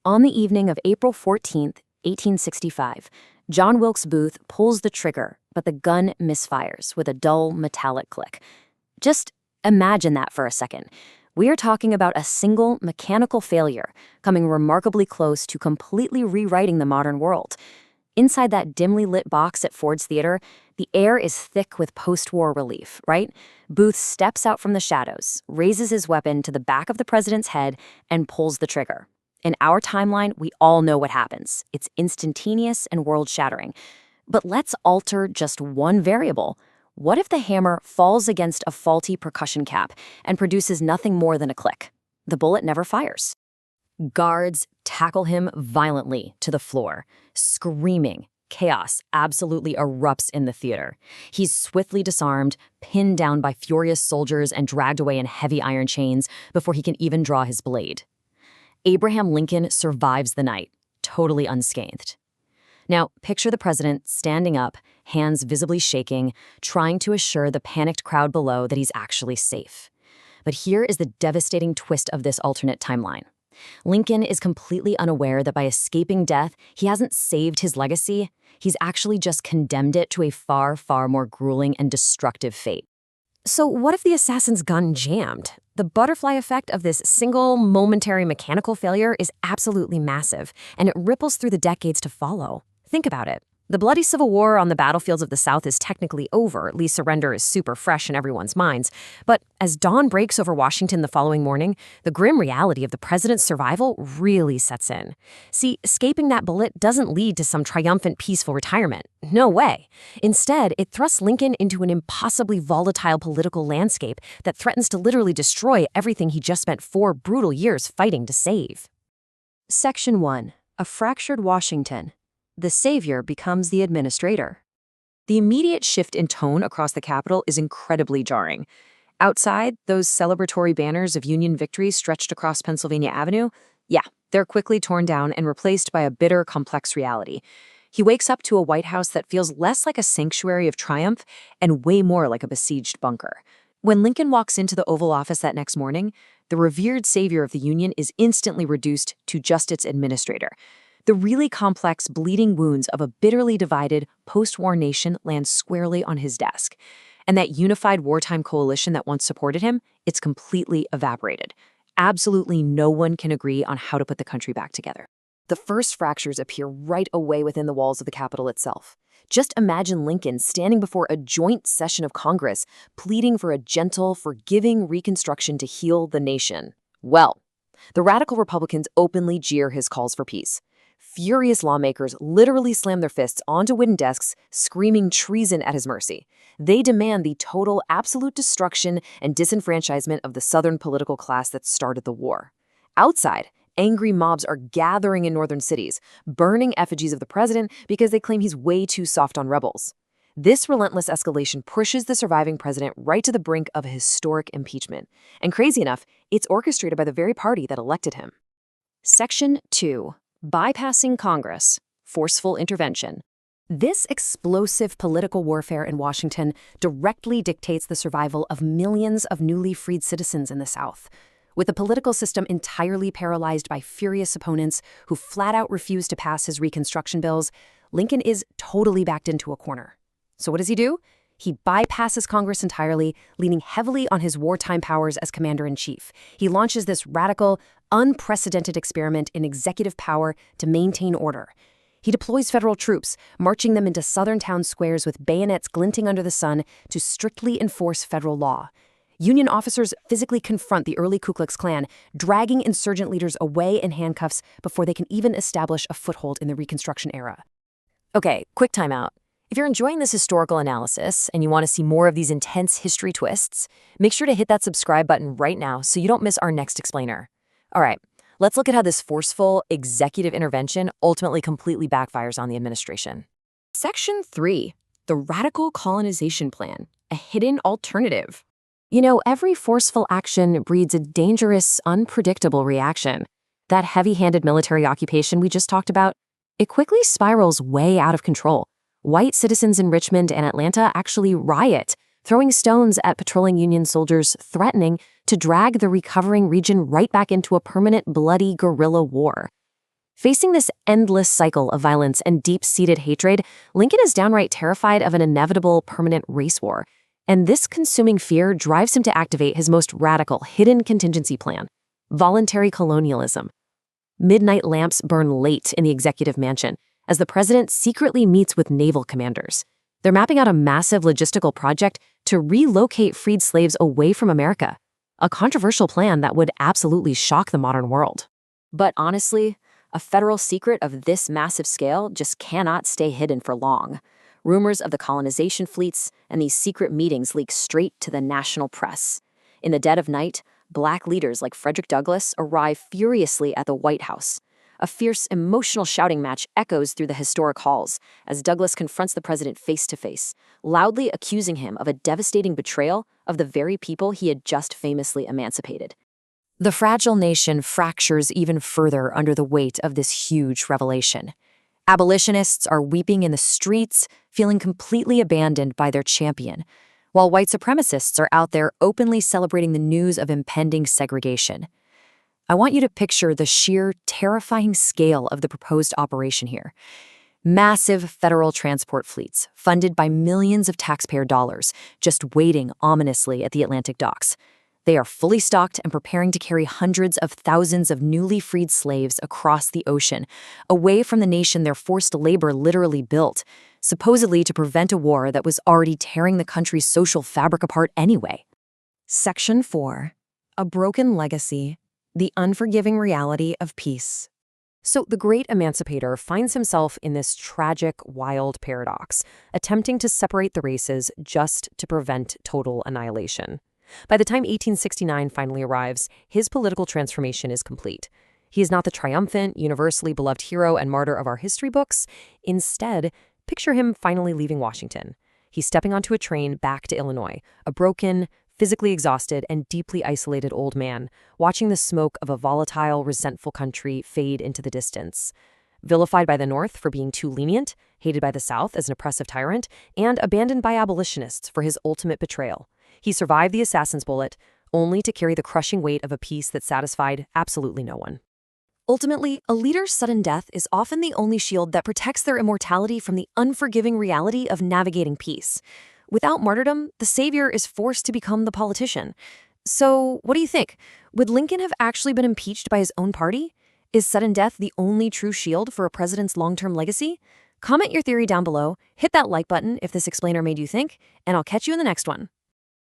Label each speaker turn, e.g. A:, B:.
A: On the evening of April 14th, 1865, John Wilkes Booth pulls the trigger, but the gun misfires with a dull, metallic click. Just imagine that for a second. We are talking about a single mechanical failure coming remarkably close to completely rewriting the modern world. Inside that dimly lit box at Ford's Theater, the air is thick with post-war relief, right? Booth steps out from the shadows, raises his weapon to the back of the president's head, and pulls the trigger. In our timeline, we all know what happens. It's instantaneous and world-shattering. But let's alter just one variable. What if the hammer falls against a faulty percussion cap and produces nothing more than a click? The bullet never fires. Guards tackle him violently to the floor. Screaming, chaos absolutely erupts in the theater. He's swiftly disarmed, pinned down by furious soldiers, and dragged away in heavy iron chains before he can even draw his blade. Abraham Lincoln survives the night, totally unscathed. Now, picture the president standing up, hands visibly shaking, trying to assure the panicked crowd below that he's actually safe. But here is the devastating twist of this alternate timeline. Lincoln is completely unaware that by escaping death, he hasn't saved his legacy. He's actually just condemned it to a far, far more grueling and destructive fate. So what if the assassin's gun jammed? The butterfly effect of this single, momentary mechanical failure is absolutely massive, and it ripples through the decades to follow. Think about it. The bloody Civil War on the battlefields of the South is technically over. Lee's surrender is super fresh in everyone's minds. But as dawn breaks over Washington the following morning, the grim reality of the president's survival really sets in. See, escaping that bullet doesn't lead to some triumphant, peaceful retirement. No way. Instead, it thrusts Lincoln into an impossibly volatile political landscape that threatens to literally destroy everything he just spent 4 brutal years fighting to save. Section 1. A fractured Washington. The savior becomes the administrator. The immediate shift in tone across the Capitol is incredibly jarring. Outside, those celebratory banners of Union victory stretched across Pennsylvania Avenue, they're quickly torn down and replaced by a bitter, complex reality. He wakes up to a White House that feels less like a sanctuary of triumph and way more like a besieged bunker. When Lincoln walks into the Oval Office that next morning, the revered savior of the Union is instantly reduced to just its administrator. The really complex, bleeding wounds of a bitterly divided, post-war nation land squarely on his desk. And that unified wartime coalition that once supported him, it's completely evaporated. Absolutely no one can agree on how to put the country back together. The first fractures appear right away within the walls of the Capitol itself. Just imagine Lincoln standing before a joint session of Congress, pleading for a gentle, forgiving Reconstruction to heal the nation. Well, the radical Republicans openly jeer his calls for peace. Furious lawmakers literally slam their fists onto wooden desks, screaming treason at his mercy. They demand the total, absolute destruction and disenfranchisement of the Southern political class that started the war. Outside, angry mobs are gathering in northern cities, burning effigies of the president because they claim he's way too soft on rebels. This relentless escalation pushes the surviving president right to the brink of a historic impeachment. And crazy enough, it's orchestrated by the very party that elected him. Section 2. Bypassing Congress. Forceful intervention. This explosive political warfare in Washington directly dictates the survival of millions of newly freed citizens in the South. With the political system entirely paralyzed by furious opponents who flat out refuse to pass his Reconstruction bills, Lincoln is totally backed into a corner. So what does he do? He bypasses Congress entirely, leaning heavily on his wartime powers as commander-in-chief. He launches this radical, unprecedented experiment in executive power to maintain order. He deploys federal troops, marching them into southern town squares with bayonets glinting under the sun to strictly enforce federal law. Union officers physically confront the early Ku Klux Klan, dragging insurgent leaders away in handcuffs before they can even establish a foothold in the Reconstruction era. Okay, quick timeout. If you're enjoying this historical analysis and you want to see more of these intense history twists, make sure to hit that subscribe button right now so you don't miss our next explainer. All right, let's look at how this forceful executive intervention ultimately completely backfires on the administration. Section 3. The Radical Colonization Plan, a hidden alternative. You know, every forceful action breeds a dangerous, unpredictable reaction. That heavy-handed military occupation we just talked about, it quickly spirals way out of control. White citizens in Richmond and Atlanta actually riot, throwing stones at patrolling Union soldiers, threatening to drag the recovering region right back into a permanent bloody guerrilla war. Facing this endless cycle of violence and deep-seated hatred, Lincoln is downright terrified of an inevitable permanent race war. And this consuming fear drives him to activate his most radical hidden contingency plan: voluntary colonialism. Midnight lamps burn late in the executive mansion as the president secretly meets with naval commanders. They're mapping out a massive logistical project to relocate freed slaves away from America, a controversial plan that would absolutely shock the modern world. But honestly, a federal secret of this massive scale just cannot stay hidden for long. Rumors of the colonization fleets and these secret meetings leak straight to the national press. In the dead of night, Black leaders like Frederick Douglass arrive furiously at the White House. A fierce, emotional shouting match echoes through the historic halls as Douglass confronts the president face to face, loudly accusing him of a devastating betrayal of the very people he had just famously emancipated. The fragile nation fractures even further under the weight of this huge revelation. Abolitionists are weeping in the streets, feeling completely abandoned by their champion, while white supremacists are out there openly celebrating the news of impending segregation. I want you to picture the sheer, terrifying scale of the proposed operation here. Massive federal transport fleets, funded by millions of taxpayer dollars, just waiting ominously at the Atlantic docks. They are fully stocked and preparing to carry hundreds of thousands of newly freed slaves across the ocean, away from the nation their forced labor literally built, supposedly to prevent a war that was already tearing the country's social fabric apart anyway. Section 4. A Broken Legacy: The Unforgiving Reality of Peace. So the great emancipator finds himself in this tragic, wild paradox, attempting to separate the races just to prevent total annihilation. By the time 1869 finally arrives, his political transformation is complete. He is not the triumphant, universally beloved hero and martyr of our history books. Instead, picture him finally leaving Washington. He's stepping onto a train back to Illinois, a broken, physically exhausted, and deeply isolated old man, watching the smoke of a volatile, resentful country fade into the distance. Vilified by the North for being too lenient, hated by the South as an oppressive tyrant, and abandoned by abolitionists for his ultimate betrayal. He survived the assassin's bullet, only to carry the crushing weight of a peace that satisfied absolutely no one. Ultimately, a leader's sudden death is often the only shield that protects their immortality from the unforgiving reality of navigating peace. Without martyrdom, the savior is forced to become the politician. So, what do you think? Would Lincoln have actually been impeached by his own party? Is sudden death the only true shield for a president's long-term legacy? Comment your theory down below, hit that like button if this explainer made you think, and I'll catch you in the next one.